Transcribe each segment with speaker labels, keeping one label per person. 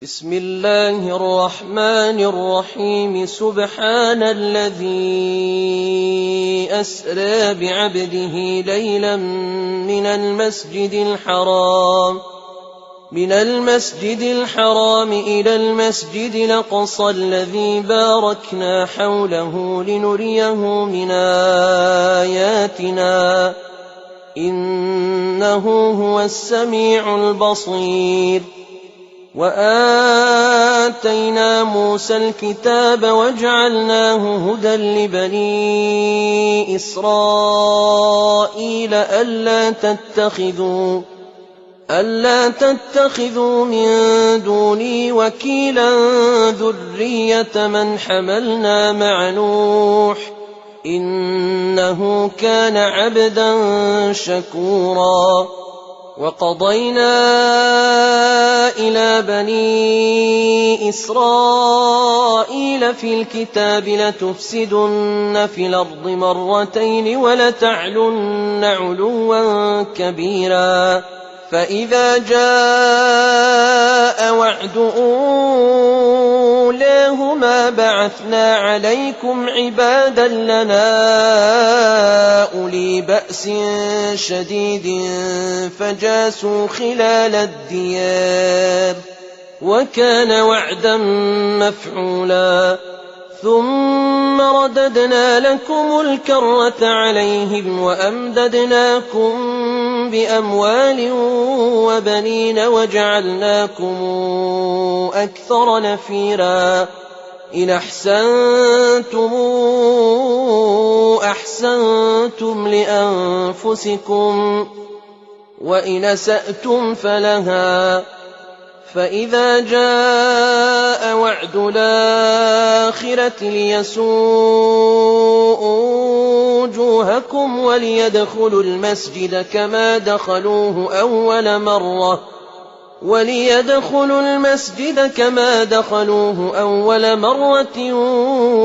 Speaker 1: بسم الله الرحمن الرحيم. سبحان الذي أسرى بعبده ليلا من المسجد الحرام إلى المسجد الأقصى الذي باركنا حوله لنريه من آياتنا إنه هو السميع البصير. وآتينا موسى الكتاب وجعلناه هدى لبني إسرائيل ألا تتخذوا من دوني وكيلا ذرية من حملنا مع نوح إنه كان عبدا شكورا. وقضينا إلى بني إسرائيل في الكتاب لتفسدن في الأرض مرتين ولتعلن علوا كبيرا. فإذا جاء وعد أولاهما بعثنا عليكم عبادا لنا أولي بأس شديد فجاسوا خلال الديار وكان وعدا مفعولا. ثم رددنا لكم الكرة عليهم وأمددناكم بأموال وبنين وجعلناكم أكثر نفيرا. إن أحسنتم لأنفسكم وإن أسأتم فلها. فإذا جاء وعد الآخرة ليسوءوا وجوهكم وليدخلوا المسجد كما دخلوه أول مرة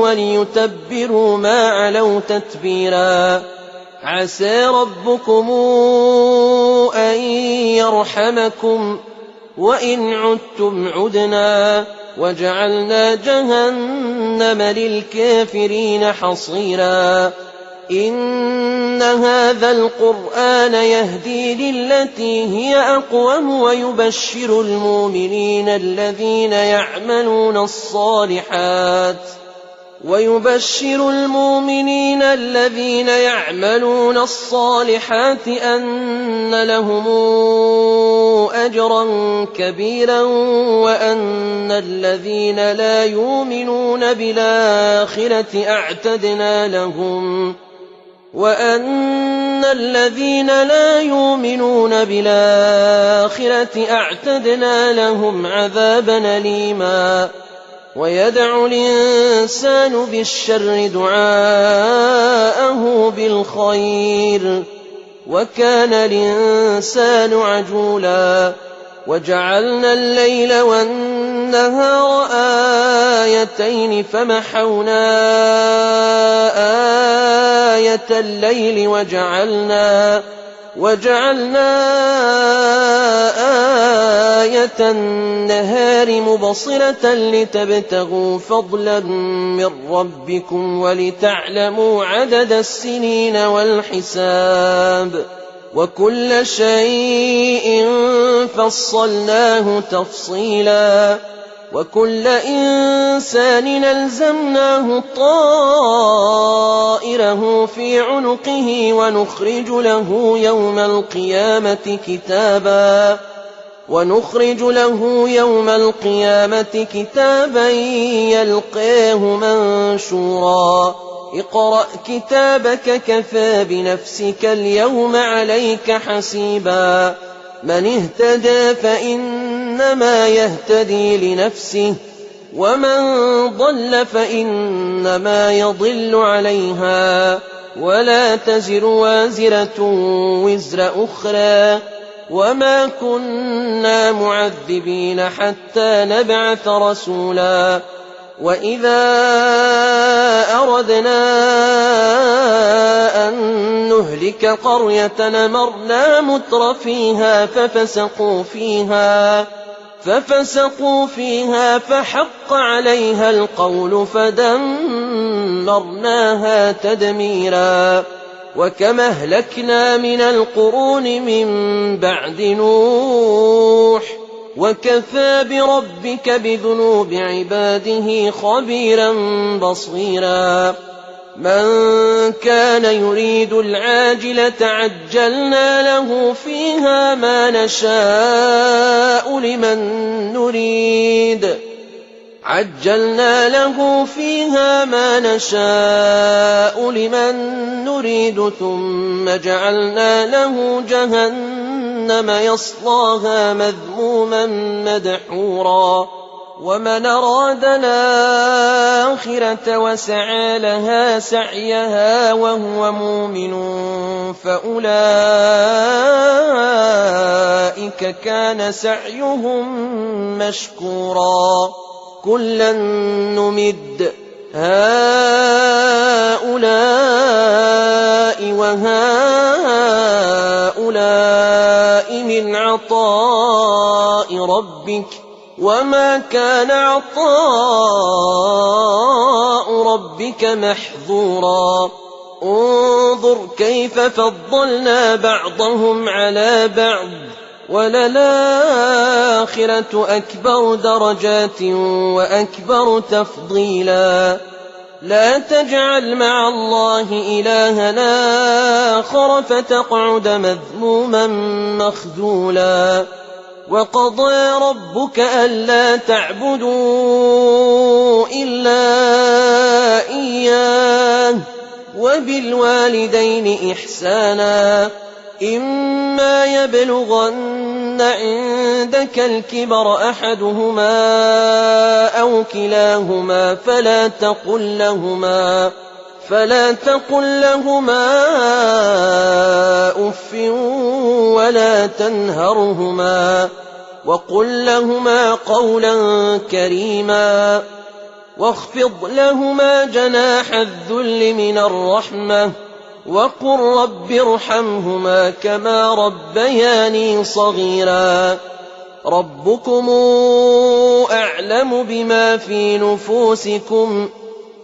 Speaker 1: وليتبروا ما علوا تتبيرا. عسى ربكم أن يرحمكم وإن عدتم عدنا وجعلنا جهنم للكافرين حصيرا. إن هذا القرآن يهدي للتي هي أقوم ويبشر المؤمنين الذين يعملون الصالحات أن لهم أجرا كبيرا وأن الذين لا يؤمنون بالآخرة أعتدنا لهم عذابا أليما. ويدعو الإنسان بالشر دعاءه بالخير وكان الإنسان عجولا. وجعلنا الليل والنهار آيتين فمحونا آية الليل وجعلنا آية النهار مبصرة لتبتغوا فضلا من ربكم ولتعلموا عدد السنين والحساب وكل شيء فصلناه تفصيلا. وكل إنسان ألزمناه طائره في عنقه ونخرج له يوم القيامة كتابا يلقاه منشورا. اقرأ كتابك كفى بنفسك اليوم عليك حسيبا. من اهتدى فإنما يهتدي لنفسه ومن ضل فإنما يضل عليها ولا تزر وازرة وزر أخرى وما كنا معذبين حتى نبعث رسولا. وإذا أردنا أن نهلك قرية أمرنا متر فيها ففسقوا فيها فحق عليها القول فدمرناها تدميرا وكما أهلكنا من القرون من بعد نوح وكفى بربك بذنوب عباده خبيرا بصيرا من كان يريد العاجلة عجلنا له فيها ما نشاء لمن نريد ثم جعلنا له جهنم يصلاها مذموما مدحورا ومن أراد الآخرة وسعى لها سعيها وهو مؤمن فأولئك كان سعيهم مشكورا كلا نمد هؤلاء وهؤلاء من عطاء ربك وما كان عطاء ربك محظورا انظر كيف فضلنا بعضهم على بعض وللآخرة أكبر درجات وأكبر تفضيلا لا تجعل مع الله إلها آخر فتقعد مذموما مخذولا وقضى ربك ألا تعبدوا إلا إياه وبالوالدين إحسانا إما يبلغن عندك الكبر أحدهما أو كلاهما فلا تقل لهما أف ولا تنهرهما وقل لهما قولا كريما واخفض لهما جناح الذل من الرحمة وقل رب ارحمهما كما ربياني صغيرا ربكم أعلم بما في نفوسكم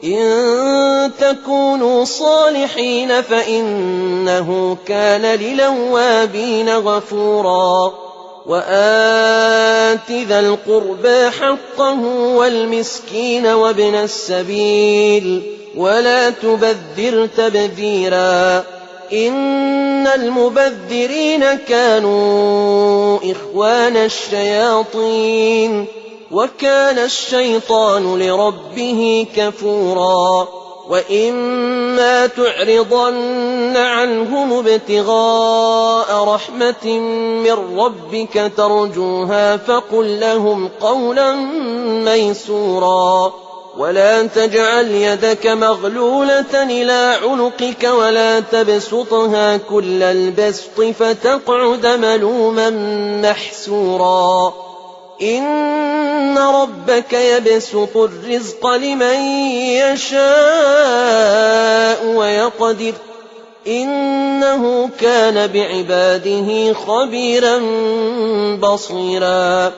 Speaker 1: إن تكونوا صالحين فإنه كان للأوابين غفورا وآت ذا القربى حقه والمسكين وابن السبيل ولا تبذر تبذيرا إن المبذرين كانوا إخوان الشياطين وكان الشيطان لربه كفورا وإما تعرضن عنهم ابتغاء رحمة من ربك ترجوها فقل لهم قولا ميسورا ولا تجعل يدك مغلولة إلى عنقك ولا تبسطها كل البسط فتقعد ملوما محسورا إن ربك يبسط الرزق لمن يشاء ويقدر إنه كان بعباده خبيرا بصيرا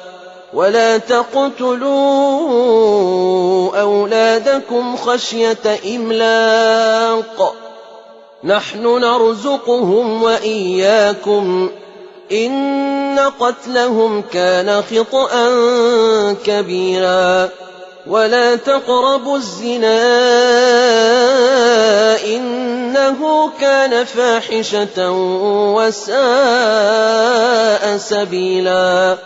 Speaker 1: ولا تقتلوا أولادكم خشية إملاق نحن نرزقهم وإياكم إن قتلهم كان خطأ كبيرا ولا تقربوا الزنا إنه كان فاحشة وساء سبيلا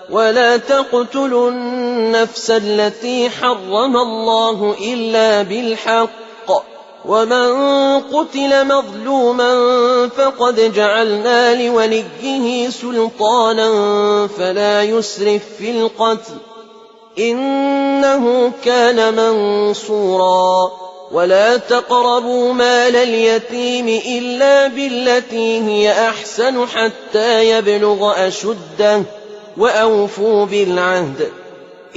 Speaker 1: ولا تقتلوا النفس التي حرم الله إلا بالحق ومن قتل مظلوما فقد جعلنا لوليه سلطانا فلا يسرف في القتل إنه كان منصورا ولا تقربوا مال اليتيم إلا بالتي هي أحسن حتى يبلغ أشده وأوفوا بالعهد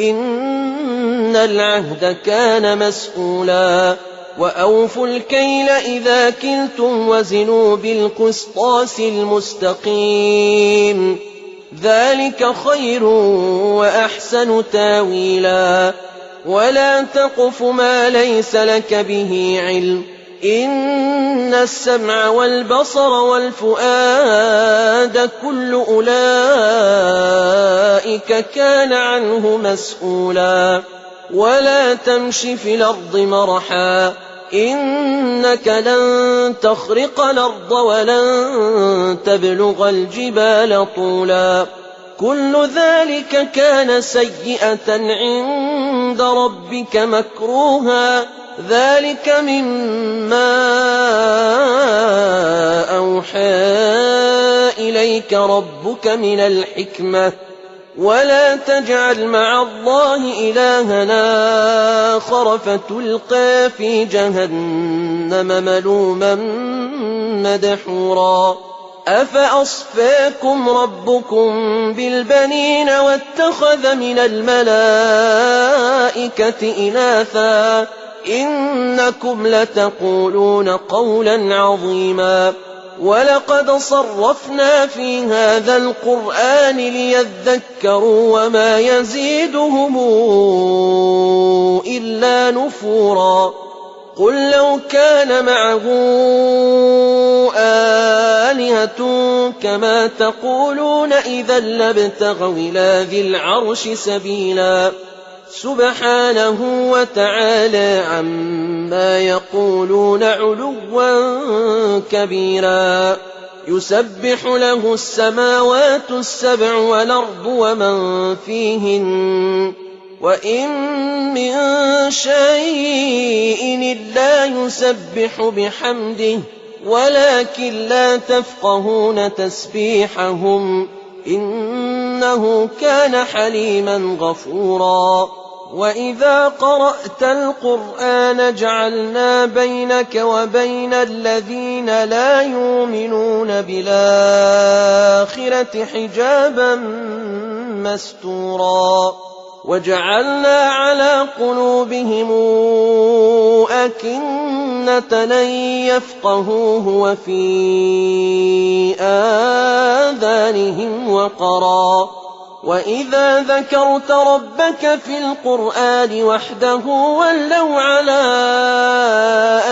Speaker 1: إن العهد كان مسؤولا وأوفوا الكيل إذا كلتم وزنوا بالقسطاس المستقيم ذلك خير وأحسن تاويلا ولا تقف ما ليس لك به علم إن السمع والبصر والفؤاد كل أولئك كان عنه مسؤولا ولا تمش في الأرض مرحا إنك لن تخرق الأرض ولن تبلغ الجبال طولا كل ذلك كان سيئة عند ربك مكروها ذلك مما أوحى إليك ربك من الحكمة ولا تجعل مع الله إلها آخر فتلقى في جهنم ملوما مدحورا أفأصفاكم ربكم بالبنين واتخذ من الملائكة إناثا إنكم لتقولون قولا عظيما ولقد صرفنا في هذا القرآن ليذكروا وما يزيدهم إلا نفورا قل لو كان معه آلهة كما تقولون إذا لابتغوا إلى ذي العرش سبيلا سبحانه وتعالى عما يقولون علوا كبيرا يسبح له السماوات السبع والأرض ومن فيهن وإن من شيء إلا يسبح بحمده ولكن لا تفقهون تسبيحهم إنه كان حليما غفورا وإذا قرأت القرآن جعلنا بينك وبين الذين لا يؤمنون بالآخرة حجابا مستورا وجعلنا على قلوبهم أكنة أن يفقهوه وفي آذانهم وقرا وإذا ذكرت ربك في القرآن وحده ولوا على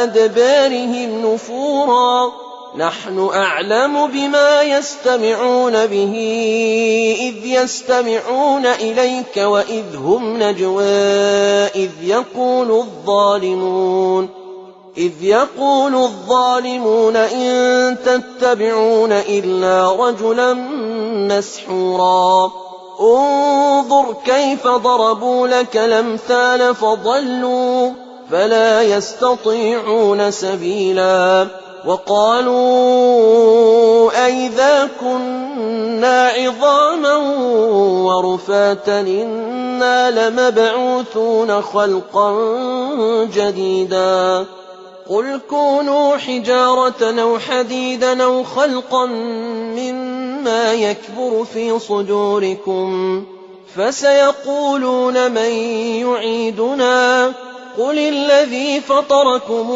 Speaker 1: أدبارهم نفورا نحن أعلم بما يستمعون به إذ يستمعون إليك وإذ هم نجوى إذ يقول الظالمون إن تتبعون إلا رجلا مسحورا انظر كيف ضربوا لك الأمثال فضلوا فلا يستطيعون سبيلا وقالوا أئذا كنا عظاما ورفاتا إنا لمبعوثون خلقا جديدا قل كونوا حجارة أو حديدا أو خلقا مما يكبر في صدوركم فسيقولون من يعيدنا قل الذي فطركم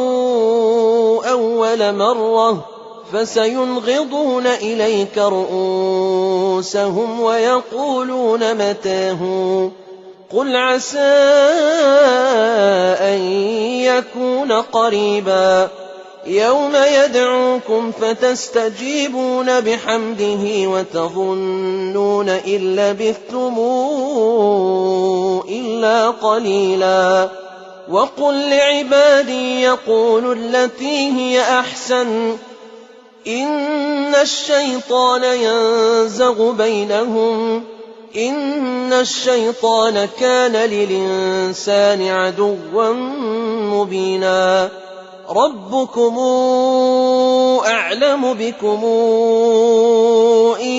Speaker 1: أول مرة فسينغضون إليك رؤوسهم ويقولون متاه قل عسى أن يكون قريبا يوم يدعوكم فتستجيبون بحمده وتظنون إن لبثتم إلا قليلا وقل لعبادي يقولوا التي هي أحسن إن الشيطان ينزغ بينهم إن الشيطان كان للإنسان عدوا مبينا ربكم أعلم بكم إن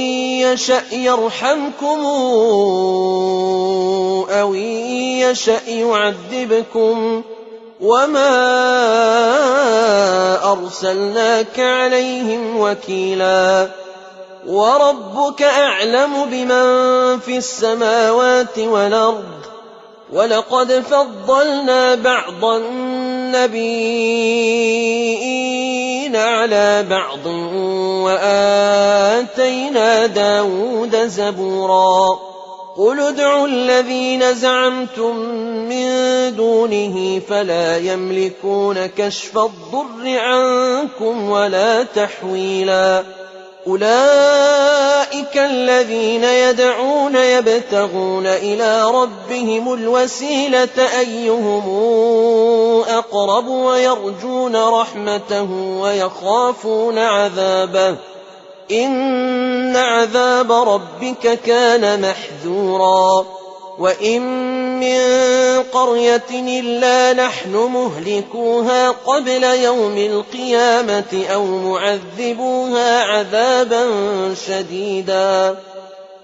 Speaker 1: يشأ يرحمكم أو إن يشأ يعذبكم وما أرسلناك عليهم وكيلا وربك أعلم بمن في السماوات والأرض ولقد فضلنا بعض النبيين بعضهن على بعض وآتينا داود زبورا قل ادعوا الذين زعمتم من دونه فلا يملكون كشف الضر عنكم ولا تحويلا أولئك الذين يدعون يبتغون إلى ربهم الوسيلة أيهم أقرب ويرجون رحمته ويخافون عذابه إن عذاب ربك كان محذورا وإن من قرية إلا نحن مهلكوها قبل يوم القيامة أو معذبوها عذابا شديدا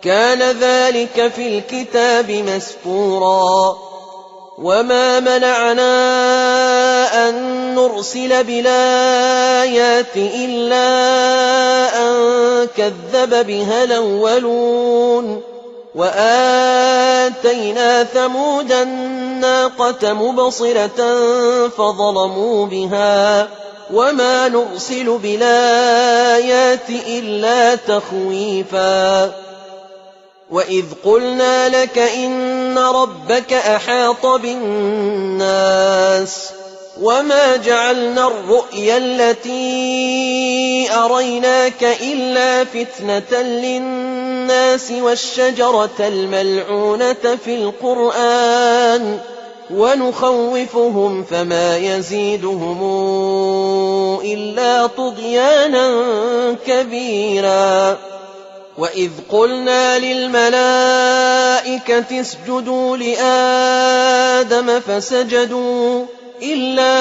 Speaker 1: كان ذلك في الكتاب مسطورا وما منعنا أن نرسل بالآيات إلا أن كذب بها الأولون وآتينا ثمود الناقة مبصرة فظلموا بها وما نرسل بالآيات إلا تخويفا وإذ قلنا لك إن ربك أحاط بالناس وما جعلنا الرؤيا التي أريناك إلا فتنة للناس والشجرة الملعونة في القرآن ونخوفهم فما يزيدهم إلا طغيانا كبيرا وإذ قلنا للملائكة اسجدوا لآدم فسجدوا إلا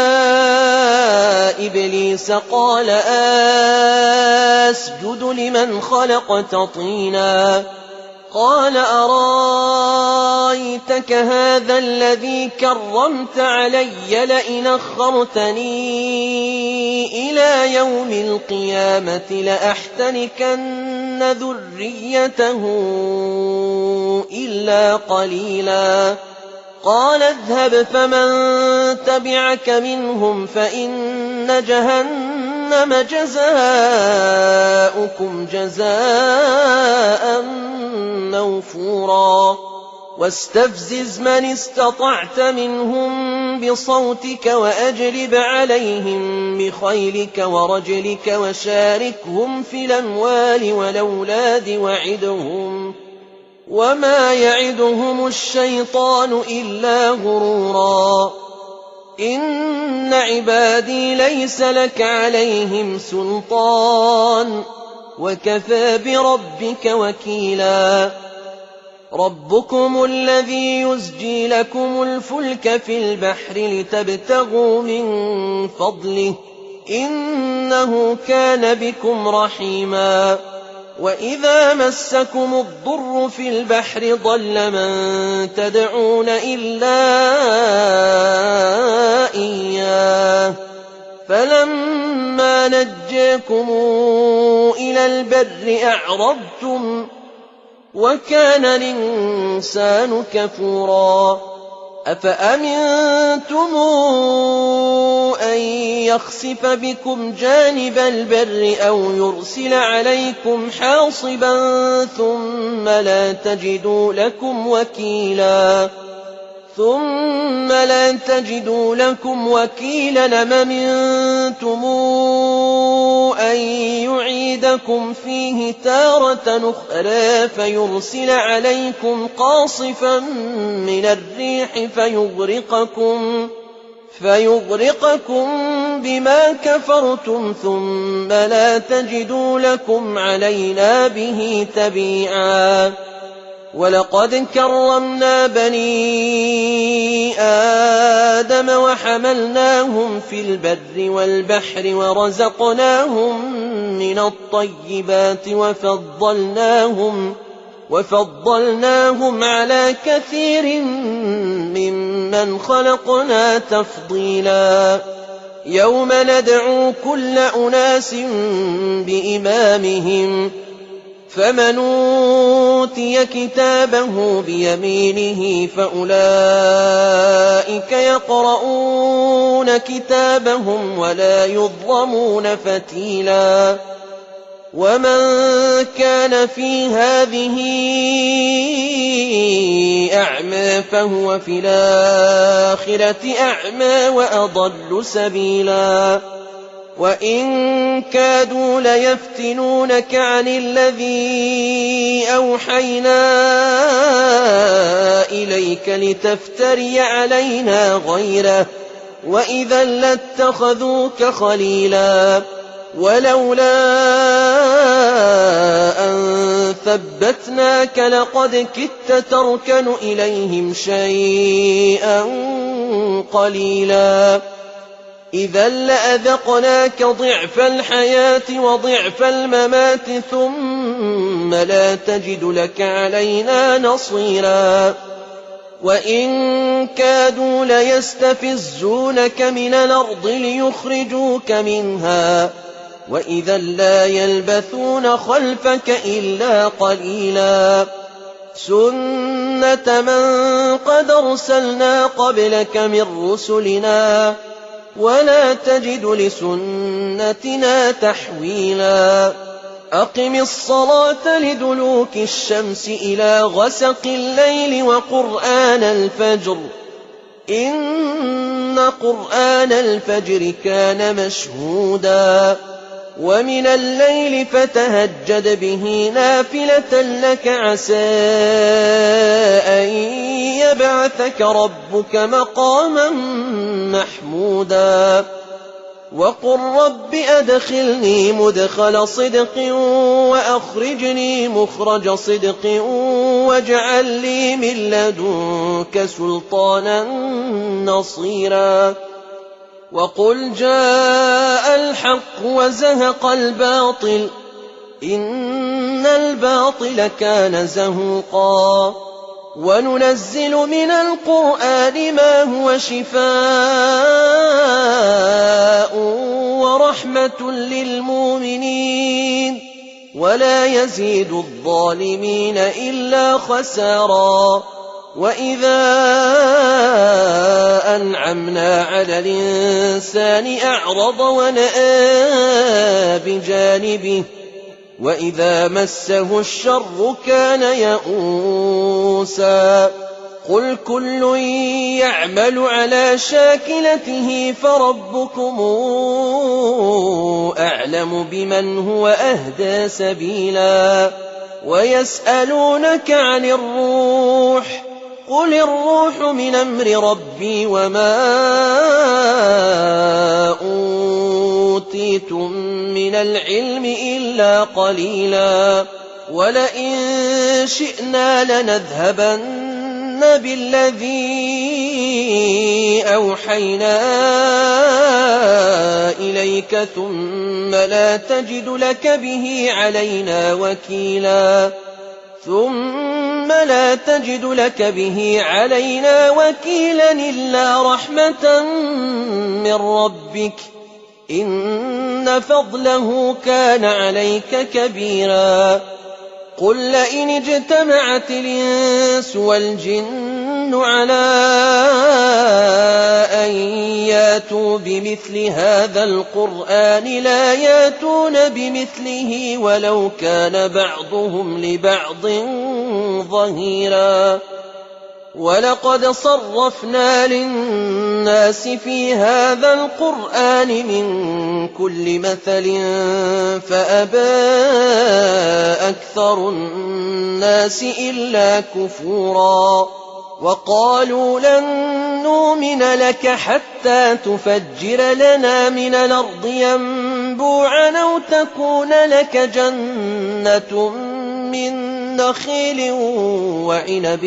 Speaker 1: إبليس قال أسجد لمن خلقت طينا قال أرايتك هذا الذي كرمت علي لئن أخرتني إلى يوم القيامة لأحتنكن ذريته إلا قليلا قال اذهب فمن تبعك منهم فإن جهنم جزاؤكم جزاء موفورا واستفزز من استطعت منهم بصوتك وأجلب عليهم بخيلك ورجلك وشاركهم في الأموال والأولاد وعدهم وما يعدهم الشيطان إلا غرورا إن عبادي ليس لك عليهم سلطان وكفى بربك وكيلا ربكم الذي يزجي لكم الفلك في البحر لتبتغوا من فضله إنه كان بكم رحيما وإذا مسكم الضر في البحر ضل من تدعون إلا إياه فلما نجاكم إلى البر أعرضتم وكان الإنسان كفورا أفأمنتم أن يخسف بكم جانب البر أو يرسل عليكم حاصبا ثم لا تجدوا لكم وكيلا أم أمنتم أن يعيدكم فيه تارة أخرى فيرسل عليكم قاصفا من الريح فيغرقكم بما كفرتم ثم لا تجدوا لكم علينا به تبيعا ولقد كرمنا بني آدم وحملناهم في البر والبحر ورزقناهم من الطيبات وفضلناهم على كثير ممن خلقنا تفضيلا يوم ندعو كل أناس بإمامهم فمن أوتي كتابه بيمينه فأولئك يقرؤون كتابهم ولا يظلمون فتيلا ومن كان في هذه أعمى فهو في الآخرة أعمى وأضل سبيلا وإن كادوا ليفتنونك عن الذي أوحينا إليك لتفتري علينا غيره وإذا لاتخذوك خليلا ولولا أن ثبتناك لقد كدت تركن إليهم شيئا قليلا إذا لأذقناك ضعف الحياة وضعف الممات ثم لا تجد لك علينا نصيرا وإن كادوا ليستفزونك من الأرض ليخرجوك منها وإذا لا يلبثون خلفك إلا قليلا سنة من قد أرسلنا قبلك من رسلنا ولا تجد لسنتنا تحويلا أقم الصلاة لدلوك الشمس إلى غسق الليل وقرآن الفجر إن قرآن الفجر كان مشهودا ومن الليل فتهجد به نافلة لك عسى أن يبعثك ربك مقاما محمودا وقل رب أدخلني مدخل صدق وأخرجني مخرج صدق واجعل لي من لدنك سلطانا نصيرا وقل جاء الحق وزهق الباطل إن الباطل كان زهوقا وننزل من القرآن ما هو شفاء ورحمة للمؤمنين ولا يزيد الظالمين إلا خسارا وإذا أنعمنا على الإنسان أعرض ونأى بجانبه وإذا مسه الشر كان يئوسا قل كل يعمل على شاكلته فربكم أعلم بمن هو أهدى سبيلا ويسألونك عن الروح قل الروح من أمر ربي وما أوتيتم من العلم إلا قليلا ولئن شئنا لنذهبن بالذي أوحينا إليك ثم لا تجد لك به علينا وكيلا إلا رحمة من ربك إن فضله كان عليك كبيرا قل لئن اجتمعت الإنس والجن على أن ياتوا بمثل هذا القرآن لا ياتون بمثله ولو كان بعضهم لبعض ظهيرا ولقد صرفنا للناس في هذا القرآن من كل مثل فأبى أكثر الناس إلا كفورا وقالوا لن نؤمن لك حتى تفجر لنا من الأرض ينبوعا أو تكون لك جنة من نخيل وعنب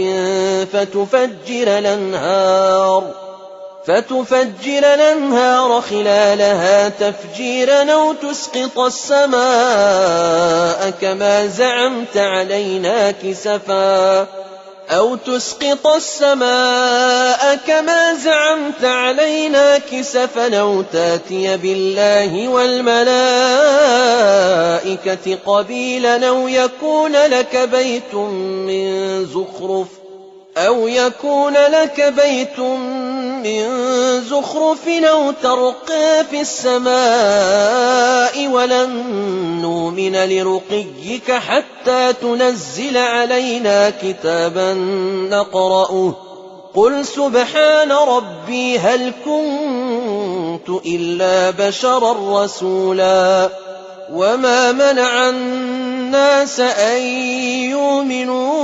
Speaker 1: فتفجر الأنهار خلالها تفجيرا أو تسقط السماء كما زعمت علينا كسفا أو تاتي بالله والملائكة قبيلا أو يكون لك بيت من زخرف أو ترقى في السماء ولن نؤمن لرقيك حتى تنزل علينا كتابا نقرأه قل سبحان ربي هل كنت إلا بشرا رسولا وما منع الناس أن يؤمنوا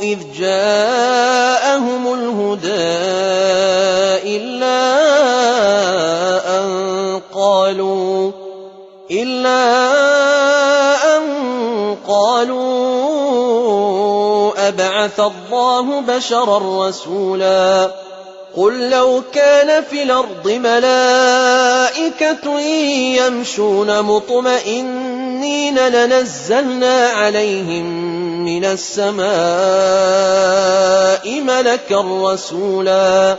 Speaker 1: إذ جاءهم الهدى إلا أن قالوا أبعث الله بشرا رسولا قل لو كان في الأرض ملائكة يمشون مطمئنين لنزلنا عليهم من السماء ملكا رسولا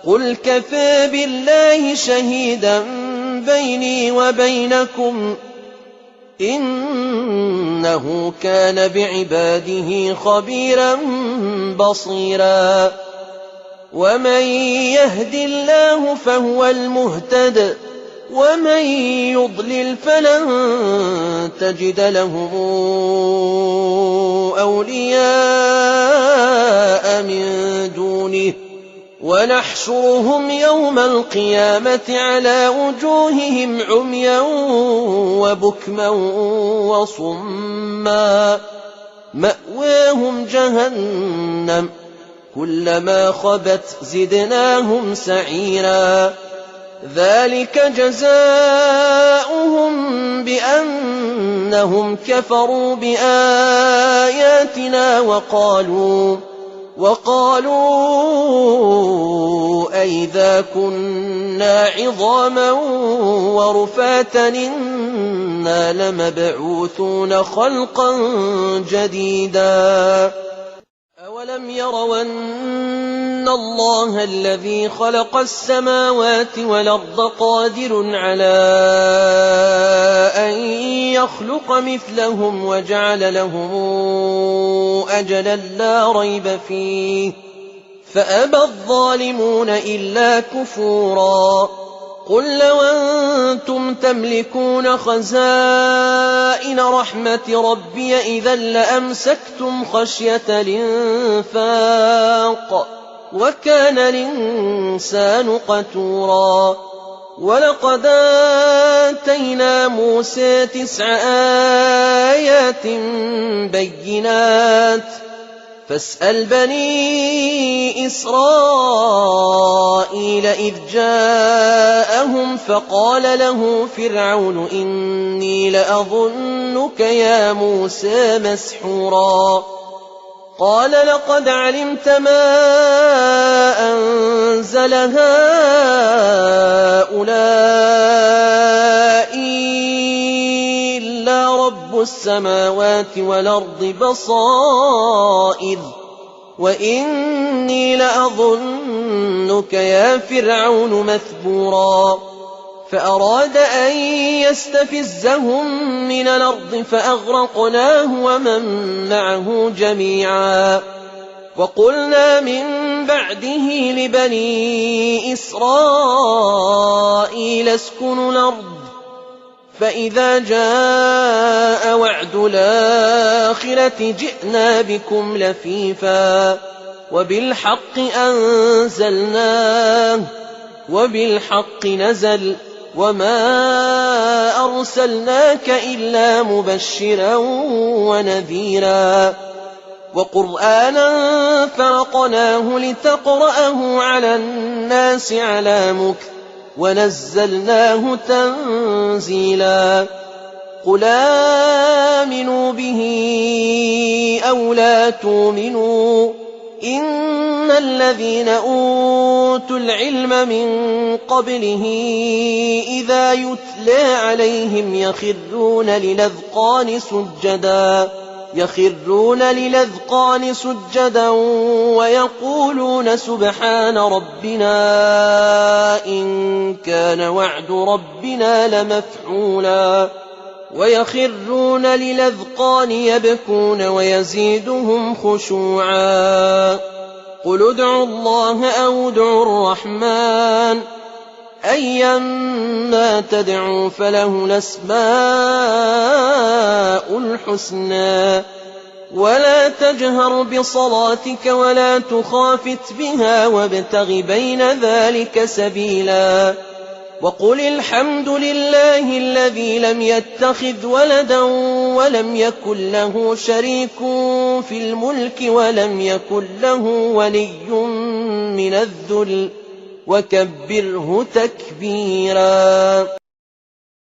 Speaker 1: قل كفى بالله شهيدا بيني وبينكم إنه كان بعباده خبيرا بصيرا ومن يهد الله فهو المهتد ومن يضلل فلن تجد لهم أولياء من دونه ونحشرهم يوم القيامة على وجوههم عميا وبكما وصما مأواهم جهنم كلما خبت زدناهم سعيرا ذلك جزاؤهم بأنهم كفروا بآياتنا وقالوا أئذا كنا عظاما ورفاتا إنا لمبعوثون خلقا جديدا أولم يروا أن الله الذي خلق السماوات والأرض قادر على أن يخلق مثلهم وجعل لهم أجلا لا ريب فيه فأبى الظالمون إلا كفورا قل لو أنتم تملكون خزائن رحمة ربي إذا لأمسكتم خشية الإنفاق وكان الإنسان قتورا ولقد آتينا موسى 9 آيات بينات فاسأل بني إسرائيل إذ جاءهم فقال له فرعون إني لأظنك يا موسى مسحورا قال لقد علمت ما أنزل هؤلاء إلا رب السماوات والأرض بصائر وإني لأظنك يا فرعون مثبورا فأراد أن يستفزهم من الأرض فأغرقناه ومن معه جميعا وقلنا من بعده لبني إسرائيل اسكنوا الأرض فإذا جاء وعد الآخرة جئنا بكم لفيفا وبالحق أنزلناه وبالحق نزل وما أرسلناك إلا مبشرا ونذيرا وقرآنا فرقناه لتقرأه على الناس على مكث ونزلناه تنزيلا قل آمنوا به أو لا تؤمنوا إن الذين أوتوا العلم من قبله إذا يتلى عليهم يخرون للأذقان سجدا يخرون للأذقان سجدا ويقولون سبحان ربنا إن كان وعد ربنا لمفعولا ويخرون للأذقان يبكون ويزيدهم خشوعا قل ادعوا الله أو ادعوا الرحمن أيما تدعوا فله الأسماء الحسنى ولا تجهر بصلاتك ولا تخافت بها وابتغ بين ذلك سبيلا وقل الحمد لله الذي لم يتخذ ولدا ولم يكن له شريك في الملك ولم يكن له ولي من الذل وكبره تكبيرا.